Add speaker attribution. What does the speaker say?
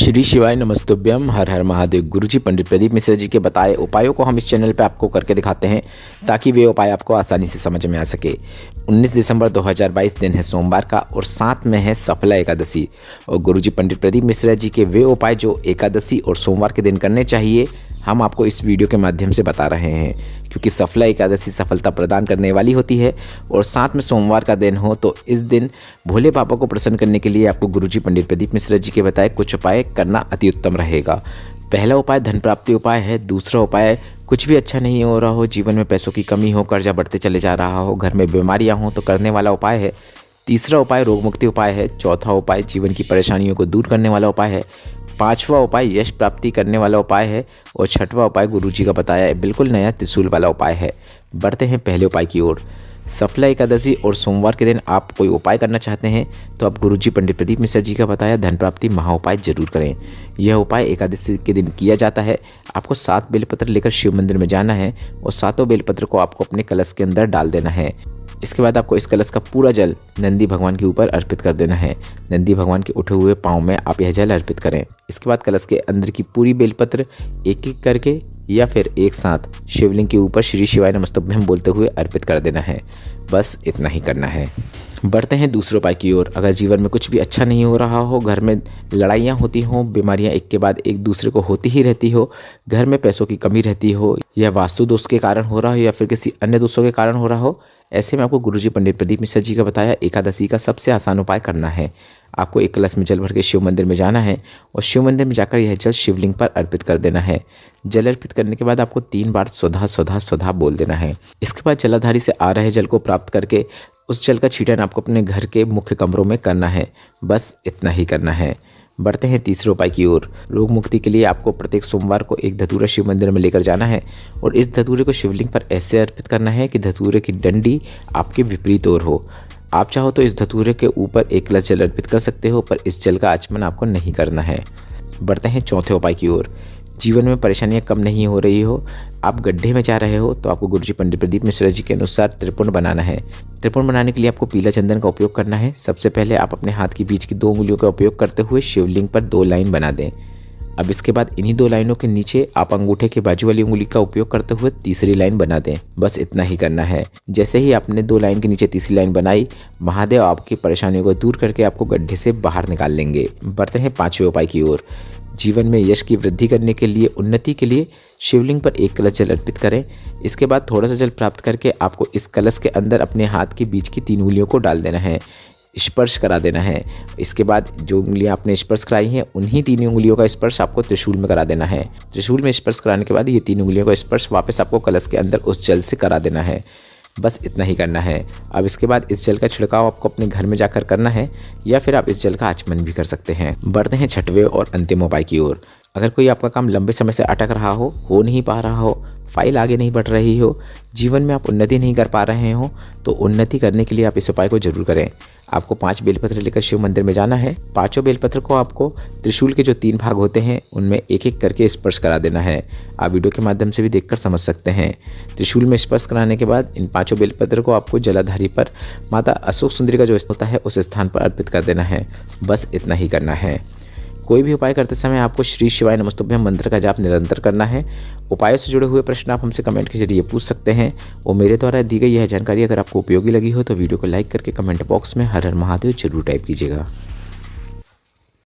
Speaker 1: श्री शिवाय नमस्तुभ्यम। हर हर महादेव। गुरुजी पंडित प्रदीप मिश्रा जी के बताए उपायों को हम इस चैनल पे आपको करके दिखाते हैं ताकि वे उपाय आपको आसानी से समझ में आ सके। 19 दिसंबर 2022 दिन है सोमवार का और साथ में है सफला एकादशी। और गुरुजी पंडित प्रदीप मिश्रा जी के वे उपाय जो एकादशी और सोमवार के दिन करने चाहिए हम आपको इस वीडियो के माध्यम से बता रहे हैं, क्योंकि सफला एकादशी सफलता प्रदान करने वाली होती है और साथ में सोमवार का दिन हो तो इस दिन भोले बाबा को प्रसन्न करने के लिए आपको गुरुजी पंडित प्रदीप मिश्रा जी के बताए कुछ उपाय करना अति उत्तम रहेगा। पहला उपाय धन प्राप्ति उपाय है। दूसरा उपाय कुछ भी अच्छा नहीं हो रहा हो, जीवन में पैसों की कमी हो, कर्जा बढ़ते चले जा रहा हो, घर में बीमारियां हो तो करने वाला उपाय है। तीसरा उपाय रोग मुक्ति उपाय है। चौथा उपाय जीवन की परेशानियों को दूर करने वाला उपाय है। पांचवा उपाय यश प्राप्ति करने वाला उपाय है और छठवां उपाय गुरुजी का बताया बिल्कुल नया त्रिशूल वाला उपाय है। बढ़ते हैं पहले उपाय की ओर। सफला एकादशी और सोमवार के दिन आप कोई उपाय करना चाहते हैं तो आप गुरुजी पंडित प्रदीप मिश्रा जी का बताया धन प्राप्ति महा उपाय जरूर करें। यह उपाय एकादशी के दिन किया जाता है। आपको 7 बेलपत्र लेकर शिव मंदिर में जाना है और 7 बेलपत्र को आपको अपने कलश के अंदर डाल देना है। इसके बाद आपको इस कलश का पूरा जल नंदी भगवान के ऊपर अर्पित कर देना है। नंदी भगवान के उठे हुए पाँव में आप यह जल अर्पित करें। इसके बाद कलश के अंदर की पूरी बेलपत्र एक एक करके या फिर एक साथ शिवलिंग के ऊपर श्री शिवाय नमस्तुभ्यम बोलते हुए अर्पित कर देना है। बस इतना ही करना है। बढ़ते हैं दूसरे उपाय की ओर। अगर जीवन में कुछ भी अच्छा नहीं हो रहा हो, घर में लड़ाइयाँ होती हों, बीमारियाँ एक के बाद एक दूसरे को होती ही रहती हो, घर में पैसों की कमी रहती हो, या वास्तु दोष के कारण हो रहा हो या फिर किसी अन्य दोषों के कारण हो रहा हो, ऐसे में आपको गुरुजी पंडित प्रदीप मिश्रा जी का बताया एकादशी का सबसे आसान उपाय करना है। आपको एक कलश में जल भर के शिव मंदिर में जाना है और शिव मंदिर में जाकर यह जल शिवलिंग पर अर्पित कर देना है। जल अर्पित करने के बाद आपको 3 बार स्वधा स्वधा स्वधा बोल देना है। इसके बाद जलाधारी से आ रहे जल को प्राप्त करके उस जल का छींटन आपको अपने घर के मुख्य कमरों में करना है। बस इतना ही करना है। बढ़ते हैं तीसरे उपाय की ओर। रोग मुक्ति के लिए आपको प्रत्येक सोमवार को एक धतूरा शिव मंदिर में लेकर जाना है और इस धतूरे को शिवलिंग पर ऐसे अर्पित करना है कि धतूरे की डंडी आपके विपरीत ओर हो। आप चाहो तो इस धतूरे के ऊपर एक कलश जल अर्पित कर सकते हो, पर इस जल का आचमन आपको नहीं करना है। बढ़ते हैं चौथे उपाय की ओर। जीवन में परेशानियां कम नहीं हो रही हो, आप गड्ढे में जा रहे हो तो आपको गुरुजी पंडित प्रदीप मिश्रा जी के अनुसार त्रिपुंड बनाना है। त्रिपुंड बनाने के लिए आपको पीला चंदन का उपयोग करना है। सबसे पहले आप अपने हाथ के बीच की 2 उंगलियों का उपयोग करते हुए शिवलिंग पर 2 लाइन बना दें। अब इसके बाद इन्हीं 2 लाइनों के नीचे आप अंगूठे के बाजू वाली उंगली का उपयोग करते हुए तीसरी लाइन बना दें। बस इतना ही करना है। जैसे ही आपने 2 लाइन के नीचे तीसरी लाइन बनाई, महादेव आपकी परेशानियों को दूर करके आपको गड्ढे से बाहर निकाल लेंगे। बढ़ते हैं 5वें उपाय की ओर। जीवन में यश की वृद्धि करने के लिए, उन्नति के लिए शिवलिंग पर एक कलश जल अर्पित करें। इसके बाद थोड़ा सा जल प्राप्त करके आपको इस कलश के अंदर अपने हाथ के बीच की 3 उंगलियों को डाल देना है, स्पर्श करा देना है। इसके बाद जो उंगलियां आपने स्पर्श कराई हैं उन्हीं 3 उंगलियों का स्पर्श आपको त्रिशूल में करा देना है। त्रिशूल में स्पर्श कराने के बाद ये 3 उंगलियों का स्पर्श वापस आपको कलश के अंदर उस जल से करा देना है। बस इतना ही करना है। अब इसके बाद इस जल का छिड़काव आपको अपने घर में जाकर करना है या फिर आप इस जल का आचमन भी कर सकते हैं। बढ़ते हैं 6वें और अंतिम उपाय की ओर। अगर कोई आपका काम लंबे समय से अटक रहा हो नहीं पा रहा हो, फाइल आगे नहीं बढ़ रही हो, जीवन में आप उन्नति नहीं कर पा रहे हो, तो उन्नति करने के लिए आप इस उपाय को जरूर करें। आपको 5 बेलपत्र लेकर शिव मंदिर में जाना है। 5 बेलपत्र को आपको त्रिशूल के जो 3 भाग होते हैं उनमें एक एक करके स्पर्श करा देना है। आप वीडियो के माध्यम से भी देखकर समझ सकते हैं। त्रिशूल में स्पर्श कराने के बाद इन 5 बेलपत्र को आपको जलाधारी पर माता अशोक सुंदरी का जो होता है उस स्थान पर अर्पित कर देना है। बस इतना ही करना है। कोई भी उपाय करते समय आपको श्री शिवाय नमस्तुभ्यम मंत्र का जाप निरंतर करना है। उपायों से जुड़े हुए प्रश्न आप हमसे कमेंट के जरिए पूछ सकते हैं और मेरे द्वारा दी गई यह जानकारी अगर आपको उपयोगी लगी हो तो वीडियो को लाइक करके कमेंट बॉक्स में हर हर महादेव जरूर टाइप कीजिएगा।